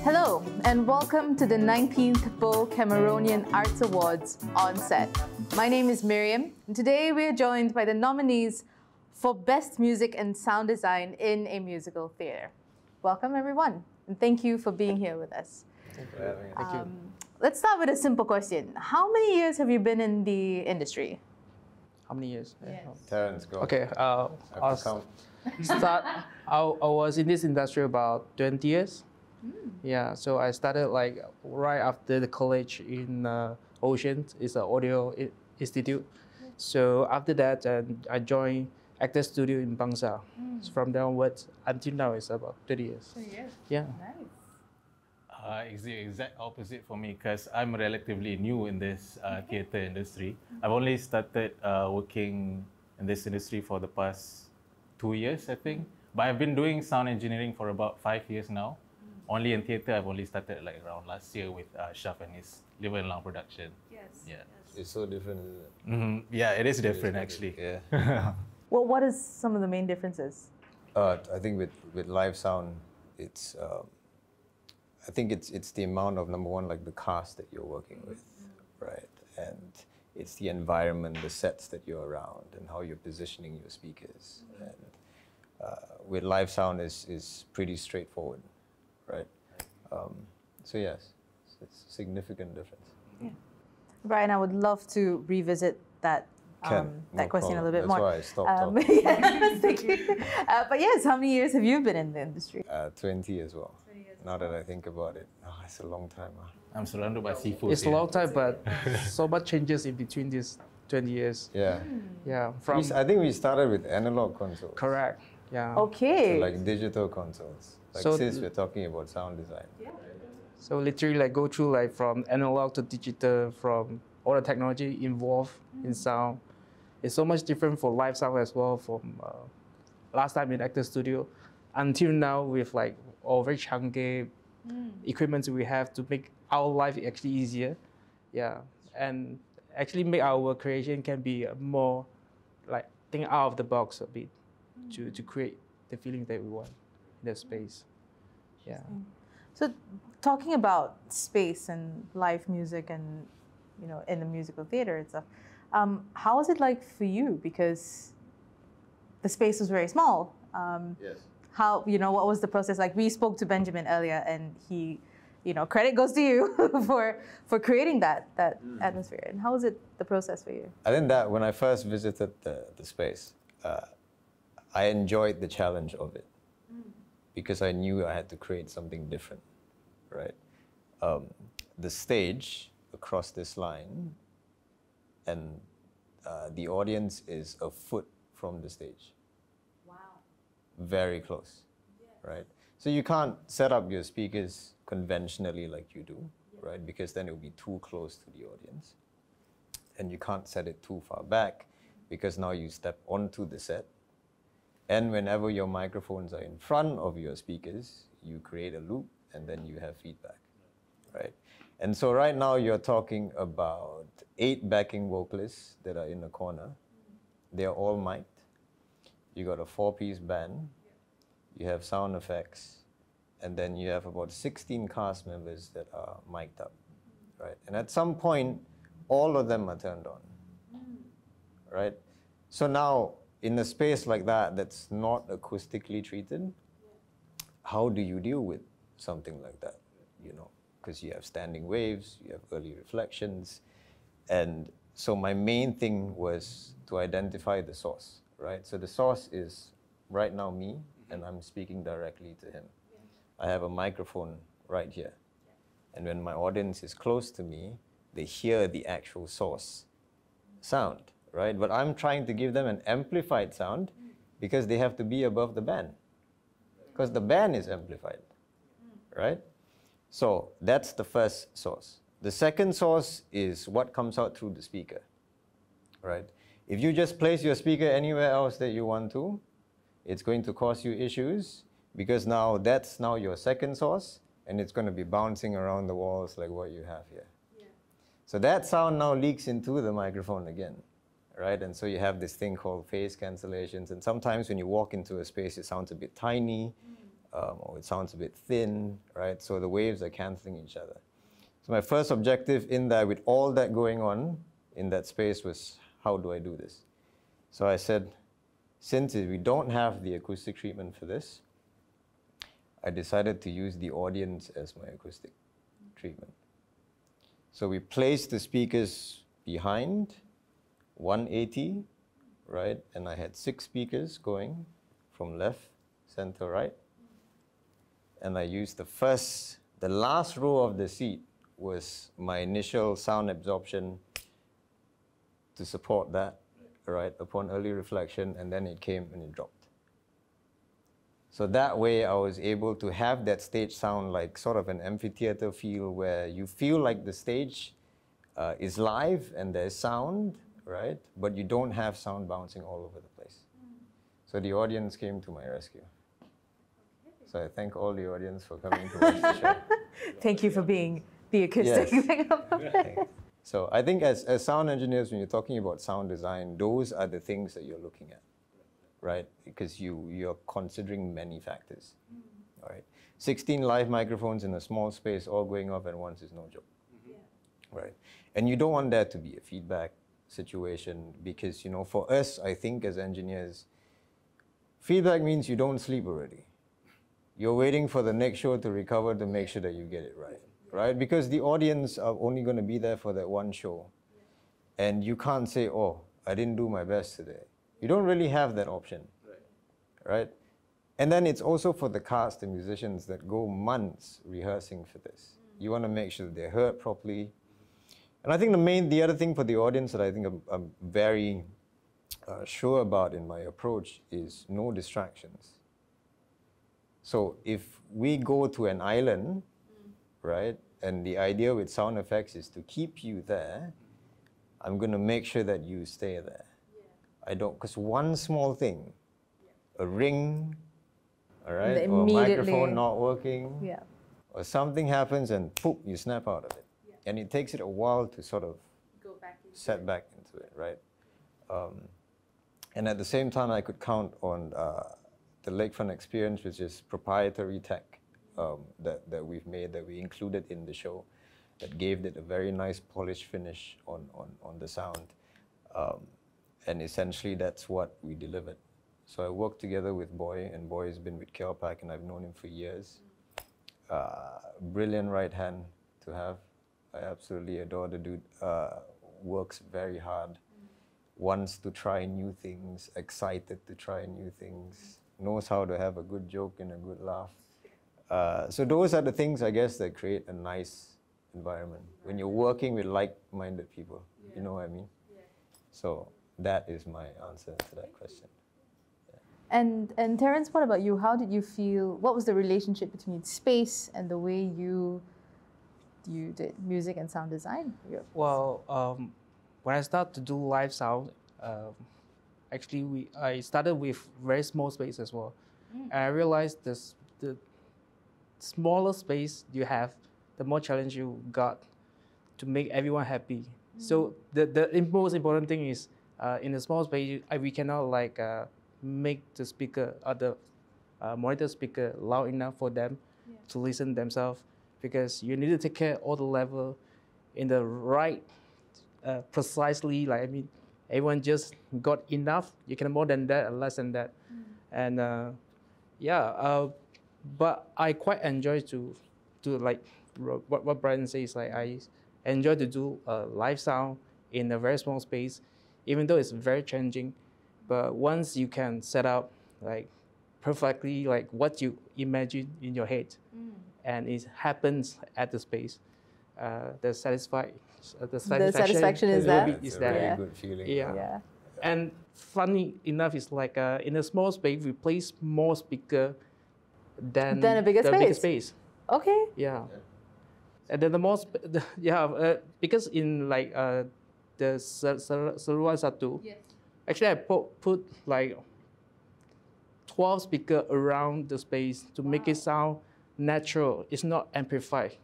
Hello, and welcome to the 19th BOH Cameronian Arts Awards on set. My name is Miriam, and today we are joined by the nominees for Best Music and Sound Design in a Musical Theatre. Welcome, everyone, and thank you for being here with us. Thank you for having us. Thank you. Let's start with a simple question. How many years have you been in the industry? How many years? Yes. Terrence, go. Okay, I was in this industry about 20 years. Yeah, so I started like right after the college in Ocean. It's an audio institute. So after that, I joined actor studio in Bangsa. So from there onwards until now, it's about 30 years. 30 years. Yeah. Nice. It's the exact opposite for me because I'm relatively new in this theatre industry. I've only started working in this industry for the past 2 years, I think. But I've been doing sound engineering for about 5 years now. Only in theatre, I've only started like around last year with Shaf and his Liver and Lung production. Yes. Yeah. Yes. It's so different, isn't it? Yeah, it is different actually. Yeah. Well, what is some of the main differences? I think with live sound, it's I think it's the amount of, number one, like the cast that you're working with, right? And it's the environment, the sets that you're around, and how you're positioning your speakers. And with live sound is pretty straightforward, right? So yes, it's a significant difference. Yeah. Brian, I would love to revisit that that question a little bit more. That's why I stopped talking. Yeah, thank you. But yes, how many years have you been in the industry? 20 as well. Now that I think about it, it's a long time. I'm surrounded by seafood. It's a long time, but so much changes in between these 20 years. Yeah. Yeah. I think we started with analog consoles. Correct. Yeah. Okay. So like digital consoles. Like So since we're talking about sound design. Yeah. So literally like go through like from analog to digital, from all the technology involved in sound. It's so much different for live sound as well from last time in actor studio until now with like all very chunky equipment we have to make our life actually easier. Yeah. And actually make our creation can be more like think out of the box a bit to create the feeling that we want in the space. Yeah. So talking about space and live music and, you know, in the musical theater and stuff, how was it like for you? Because the space was very small. Yes. How, you know, what was the process like? We spoke to Benjamin earlier and he, you know, credit goes to you for creating that atmosphere. And how was it, the process for you? I think that when I first visited the space, I enjoyed the challenge of it because I knew I had to create something different, right? The stage across this line and the audience is a foot from the stage. Wow. Very close, right? So you can't set up your speakers conventionally like you do, right? Because then it will be too close to the audience. And you can't set it too far back because now you step onto the set. And whenever your microphones are in front of your speakers, you create a loop and then you have feedback, right? And so right now you're talking about 8 backing vocalists that are in the corner. They're all mic'd. You got a 4-piece band. You have sound effects. And then you have about 16 cast members that are mic'd up, right? And at some point, all of them are turned on, right? So now, in a space like that, that's not acoustically treated, how do you deal with something like that, you know? Because you have standing waves, you have early reflections. And so my main thing was to identify the source, right? So the source is right now me, and I'm speaking directly to him. I have a microphone right here. And when my audience is close to me, they hear the actual source sound, right? But I'm trying to give them an amplified sound because they have to be above the band. Because the band is amplified, right? So that's the first source. The second source is what comes out through the speaker, right? If you just place your speaker anywhere else that you want to, it's going to cause you issues because now that's now your second source and it's going to be bouncing around the walls like what you have here. Yeah. So that sound now leaks into the microphone again, right? And so you have this thing called phase cancellations. And sometimes when you walk into a space, it sounds a bit tiny. or it sounds a bit thin, right? So the waves are canceling each other. So my first objective in that, with all that going on in that space, was how do I do this? So I said, since we don't have the acoustic treatment for this, I decided to use the audience as my acoustic treatment. So we placed the speakers behind 180, right? And I had 6 speakers going from left, center, right. And I used the last row of the seat was my initial sound absorption to support that, right, upon early reflection, and then it came and it dropped. So that way I was able to have that stage sound like sort of an amphitheater feel, where you feel like the stage is live and there's sound, right, but you don't have sound bouncing all over the place. So the audience came to my rescue. So I thank all the audience for coming to watch the show. Thank you for being the acoustic thing of it. So I think as sound engineers, when you're talking about sound design, those are the things that you're looking at, right? Because you're considering many factors, all right? 16 live microphones in a small space all going off at once is no joke, right? And you don't want that to be a feedback situation, because, you know, for us, I think as engineers, feedback means you don't sleep already. You're waiting for the next show to recover to make sure that you get it right. Right? Because the audience are only going to be there for that one show. And you can't say, oh, I didn't do my best today. You don't really have that option. Right? And then it's also for the cast and musicians that go months rehearsing for this. You want to make sure that they're heard properly. And I think the other thing for the audience that I think I'm very sure about in my approach is no distractions. So if we go to an island, right? And the idea with sound effects is to keep you there. I'm going to make sure that you stay there. I don't, because one small thing, a ring, all right, or a microphone not working, or something happens and poof, you snap out of it. And it takes it a while to sort of set back into it, right? And at the same time, I could count on the Lakefront experience, which is proprietary tech. That we've made, that we included in the show, that gave it a very nice polished finish on the sound. And essentially that's what we delivered. So I worked together with Boy, and Boy has been with Kelpak, and I've known him for years. Brilliant right hand to have. I absolutely adore the dude. Works very hard, wants to try new things, excited to try new things, knows how to have a good joke and a good laugh. So those are the things, I guess, that create a nice environment when you're working with like-minded people. You know what I mean? So that is my answer to that question. And Terence, what about you? How did you feel? What was the relationship between space and the way you did music and sound design? Well, when I started to do live sound, actually I started with very small space as well. And I realized the smaller space you have, the more challenge you got to make everyone happy. So the most important thing is in a small space, we cannot like make the speaker or the monitor speaker loud enough for them to listen themselves, because you need to take care of all the level in the right, precisely. Like, I mean, everyone just got enough. You can more than that or less than that. And but I quite enjoy to like what Brian says. Like, I enjoy to do live sound in a very small space, even though it's very challenging. But once you can set up like perfectly like what you imagine in your head, and it happens at the space, the satisfaction is there. It's a very good feeling. Yeah. And funny enough, it's like in a small space, we place more speaker than a bigger space. Okay. Yeah. And then the more, because in like the Seruan Satu, actually I put like 12 speakers around the space to make it sound natural. It's not amplified.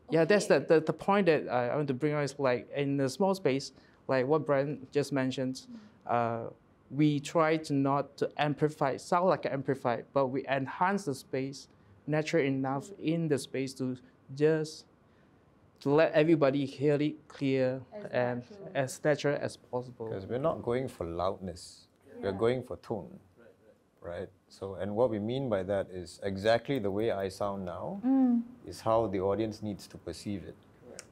Yeah, that's the point that I want to bring out, is like in a small space, like what Brian just mentioned, we try to not to amplify, sound like an amplifier, but we enhance the space natural enough in the space to just to let everybody hear it clear and as natural as possible. Because we're not going for loudness, we're going for tone, right? So, and what we mean by that is exactly the way I sound now is how the audience needs to perceive it.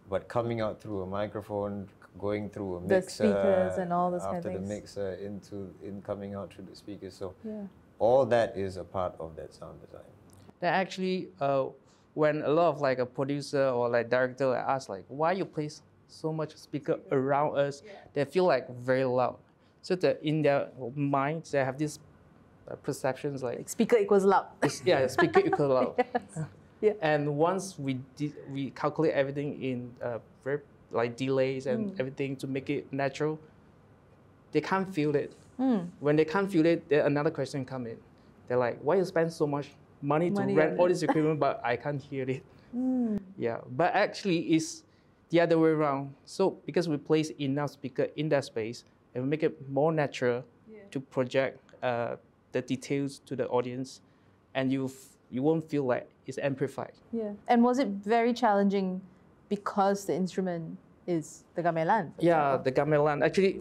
But coming out through a microphone, going through a mixer, the speakers and all those kind of after the things. mixer coming out through the speakers. So all that is a part of that sound design. Then actually, when a lot of like a producer or like director ask like, why you place so much speaker around us, they feel like very loud. So that in their minds, they have these perceptions like speaker equals loud. Yeah, speaker equals loud. Yes. Yeah. And once we calculate everything in very like delays and everything to make it natural, they can't feel it. When they can't feel it, then another question come in. They're like, why you spend so much money to rent all this equipment, but I can't hear it? Yeah, but actually it's the other way around. So because we place enough speaker in that space and we make it more natural to project the details to the audience, and you won't feel like it's amplified. Yeah. And was it very challenging because the instrument is the gamelan? Yeah, the gamelan. Actually,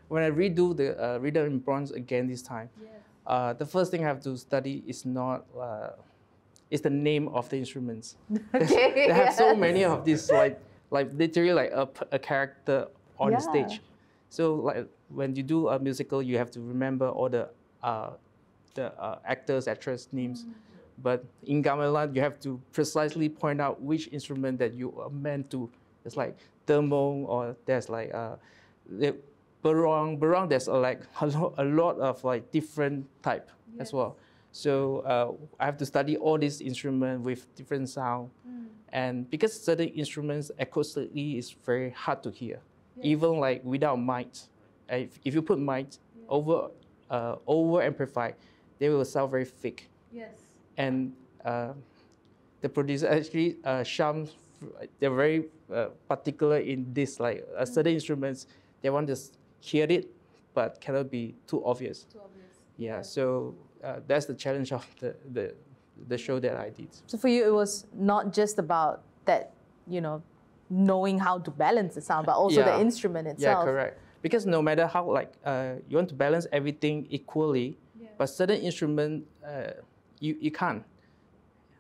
when I redo the Rhythm in Bronze again this time, the first thing I have to study is not is the name of the instruments. Okay. They have so many of these, like literally like a character on the stage. So like when you do a musical, you have to remember all the actors, actress names. But in gamelan, you have to precisely point out which instrument that you are meant to. It's like theremin, or there's like barong. There's like a lot of like different type as well. So I have to study all these instruments with different sound. And because certain instruments acoustically is very hard to hear, even like without mics. If you put mics over amplified, they will sound very thick. Yes. And the producer actually they're very particular in this, like certain instruments, they want to hear it, but cannot be too obvious. Yeah, so that's the challenge of the show that I did. So for you, it was not just about that, knowing how to balance the sound, but also the instrument itself. Yeah, correct. Because no matter how you want to balance everything equally, but certain instrument you can't.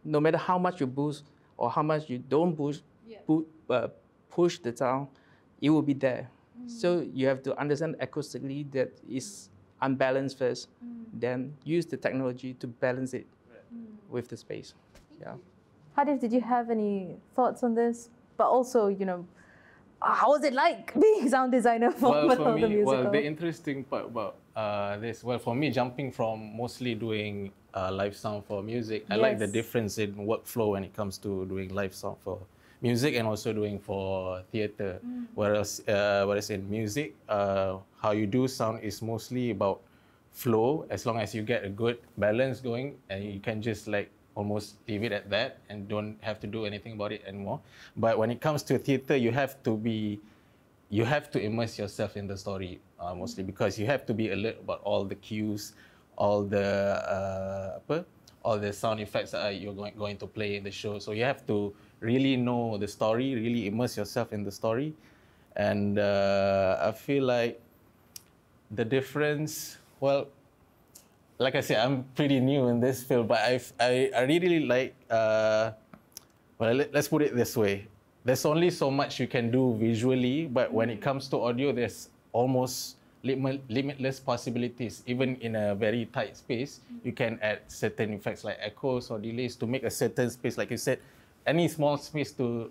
No matter how much you boost or how much you don't push the sound, it will be there. So you have to understand acoustically that it's unbalanced first, then use the technology to balance it with the space. Yeah. Hadif, did you have any thoughts on this? But also, how was it like being sound designer for the musical? Well, the interesting part about this, for me, jumping from mostly doing live sound for music, I like the difference in workflow when it comes to doing live sound for music and also doing for theater. Whereas in music, how you do sound is mostly about flow. As long as you get a good balance going, and you can just like almost leave it at that and don't have to do anything about it anymore. But when it comes to theater, you have to immerse yourself in the story mostly, because you have to be alert about all the cues, all the sound effects that you're going to play in the show. So you have to really know the story, really immerse yourself in the story. And I feel like the difference, like I said, I'm pretty new in this field, but I really like, let's put it this way. There's only so much you can do visually, but when it comes to audio, there's almost limitless possibilities. Even in a very tight space, you can add certain effects like echoes or delays to make a certain space, like you said, any small space to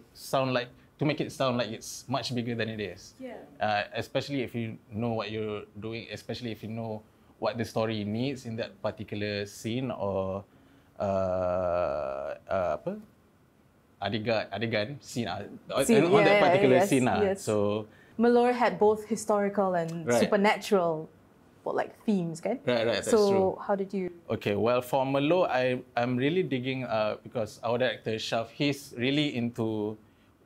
make it sound like it's much bigger than it is. Yeah. Especially if you know what you're doing, especially if you know what the story needs in that particular scene or adegan scene on that particular scene. Yes. So Malur had both historical and supernatural themes, okay? Right, that's so true. How did you? Okay, well, for Malur, I'm really digging because our director Shaf, he's really into.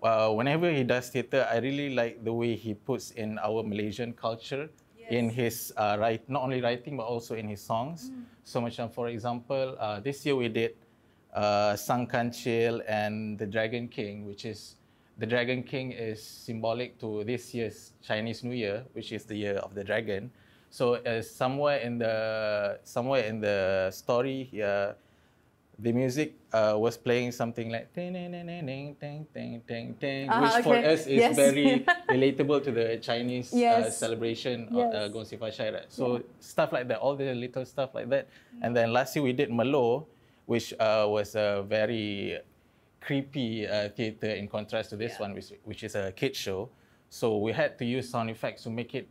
Whenever he does theatre, I really like the way he puts in our Malaysian culture in his not only writing but also in his songs. So macam for example, this year we did Sang Kancil and the Dragon King, which is the Dragon King is symbolic to this year's Chinese New Year, which is the year of the dragon. So somewhere in the story, the music was playing something like ting ting ting ting ting ting ting ting, which for us is very relatable to the Chinese celebration of Gong Sifar Syairat. So stuff like that, all the little stuff like that. And then last year we did Merlot, which was a very creepy theatre in contrast to this one, which is a kid show. So we had to use sound effects to make it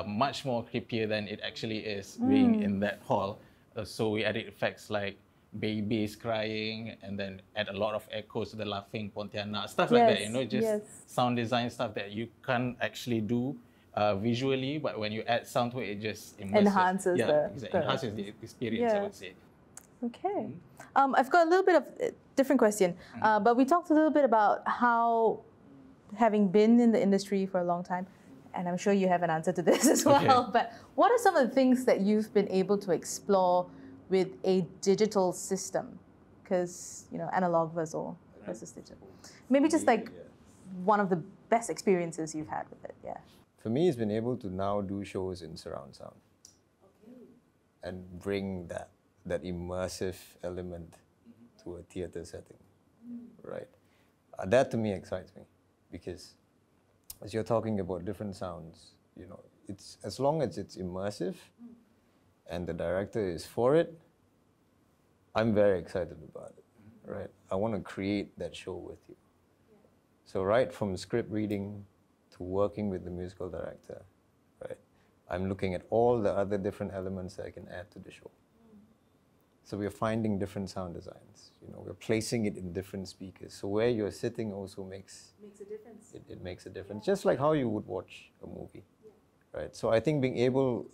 much more creepier than it actually is being in that hall. So we added effects like babies crying and then add a lot of echoes to the laughing Pontianak, stuff like that, you know, just sound design stuff that you can't actually do visually, but when you add sound to it, it just enhances enhances the experience, I would say. Okay. I've got a little bit of a different question, but we talked a little bit about how, having been in the industry for a long time, and I'm sure you have an answer to this as well, but what are some of the things that you've been able to explore with a digital system? Because, you know, analog versus digital. Maybe just like one of the best experiences you've had with it, For me, it's been able to now do shows in surround sound and bring that immersive element to a theatre setting, right? That to me excites me, because as you're talking about different sounds, you know, it's as long as it's immersive and the director is for it, I'm very excited about it, right? I want to create that show with you. So right from script reading to working with the musical director, right? I'm looking at all the other different elements that I can add to the show. So we're finding different sound designs. You know, we're placing it in different speakers. So where you're sitting also makes a difference. It makes a difference, just like how you would watch a movie, right? So I think being able,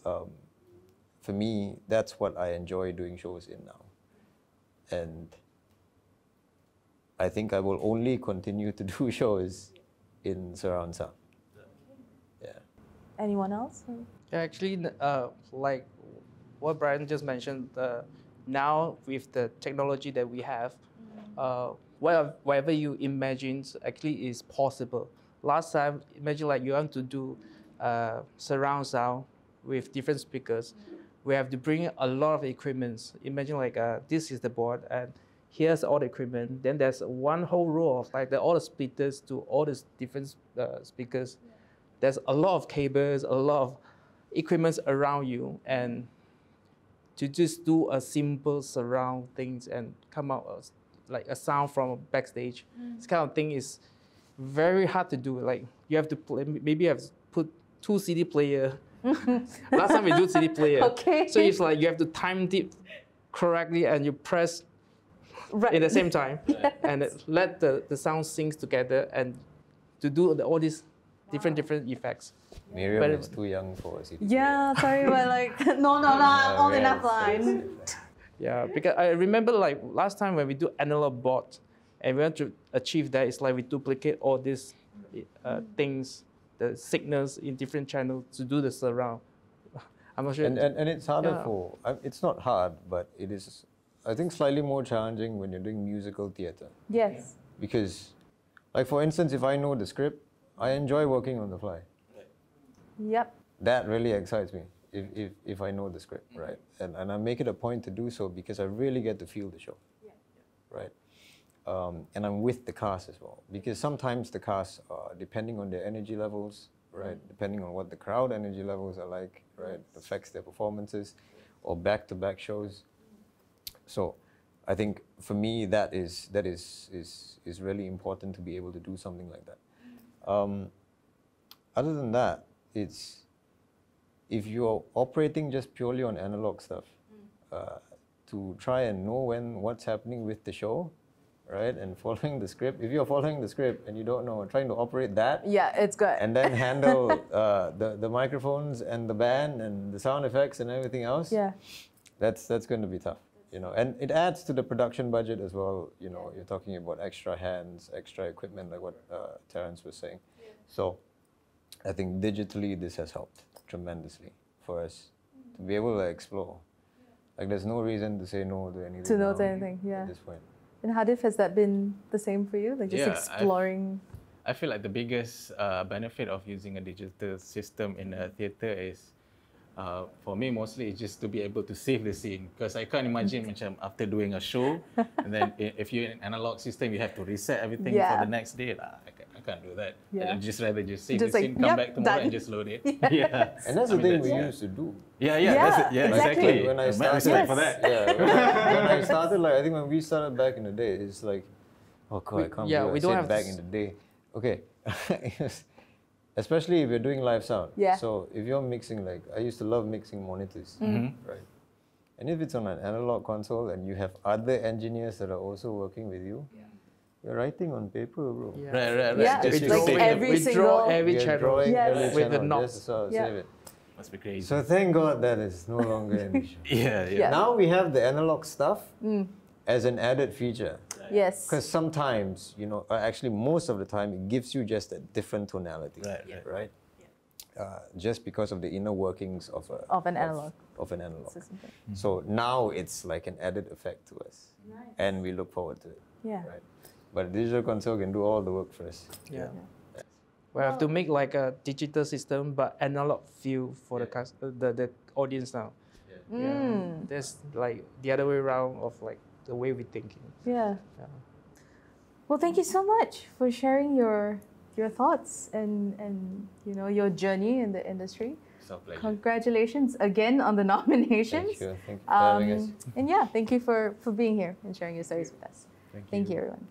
for me, that's what I enjoy doing shows in now. And I think I will only continue to do shows in surround sound. Anyone else? Yeah, actually, like what Brian just mentioned, now with the technology that we have, whatever you imagine actually is possible. Last time, imagine like you want to do surround sound with different speakers. We have to bring a lot of equipment. Imagine like this is the board and here's all the equipment. Then there's one whole row of like all the splitters to all the different speakers. There's a lot of cables, a lot of equipment around you, and to just do a simple surround things and come out like a sound from backstage. This kind of thing is very hard to do. Like you have to play, maybe you have to put 2 CD player. Last time we do CD player. So it's like you have to time it correctly and you press in the same time and let the sound sync together and to do all these different effects. Miriam is too young for a CD. Yeah, sorry, but like, no, I'm old enough line. Yeah, because I remember like last time when we do analog board and we want to achieve that, it's like we duplicate all these things, the signals in different channels to do the surround. I'm not sure. And it's harder for, it's not hard, but it is, I think, slightly more challenging when you're doing musical theatre. Yes. Because, like for instance, if I know the script, I enjoy working on the fly. Yep. That really excites me if I know the script, right? And I make it a point to do so because I really get to feel the show, right? And I'm with the cast as well, because sometimes the cast, depending on their energy levels, right? Depending on what the crowd energy levels are like, right? Affects their performances or back-to-back shows. So I think for me that is really important to be able to do something like that. Other than that, it's if you're operating just purely on analog stuff, to try and know what's happening with the show, right, and following the script. If you're following the script and you don't know, trying to operate that, it's good. And then handle the microphones and the band and the sound effects and everything else. That's going to be tough, you know. And it adds to the production budget as well. You know, you're talking about extra hands, extra equipment, like what Terence was saying. So I think digitally this has helped tremendously for us to be able to explore. Like there's no reason to say no to anything. To no now to anything, yeah. At this point. And Hadif, has that been the same for you? Like just exploring? I feel like the biggest benefit of using a digital system in a theatre is, for me mostly, it's just to be able to save the scene. Because I can't imagine macam after doing a show, and then if you're in an analog system, you have to reset everything for the next day. I can't do that. Yeah. I'd just rather just save Just the like, scene, come yep, back tomorrow done. and just load it. Yeah. And that's the thing we used to do. Yeah, Yeah, that's it. exactly. When I Man, started, respect for that. Yeah, when I started, like I think when we started back in the day, it's like, oh god, I can't believe we I don't said have back to in the day. Okay, especially if you're doing live sound. Yeah. So if you're mixing, like I used to love mixing monitors, right? And if it's on an analog console and you have other engineers that are also working with you, you're writing on paper, bro. Yeah. Right. Yeah, Just it's to like save every we draw single- every You're channel drawing Yes. every with the channel knobs. just to sort of Yeah. save it. Must be crazy. So thank God that is no longer an issue. yeah. Yeah. Now we have the analog stuff as an added feature. Yes. Because sometimes, actually most of the time, it gives you just a different tonality, Right. just because of the inner workings of an analog. Of an analog. System. So now it's like an added effect to us, and we look forward to it. Yeah. Right. But a digital console can do all the work for us. Yeah. We have to make like a digital system, but analog feel for the audience now. Yeah. There's like the other way around of like the way we're thinking. Yeah. Well, thank you so much for sharing your thoughts and your journey in the industry. It's our pleasure. Congratulations again on the nominations. Thank you for having us. And yeah, thank you for being here and sharing your stories with us. Thank Thank you, everyone.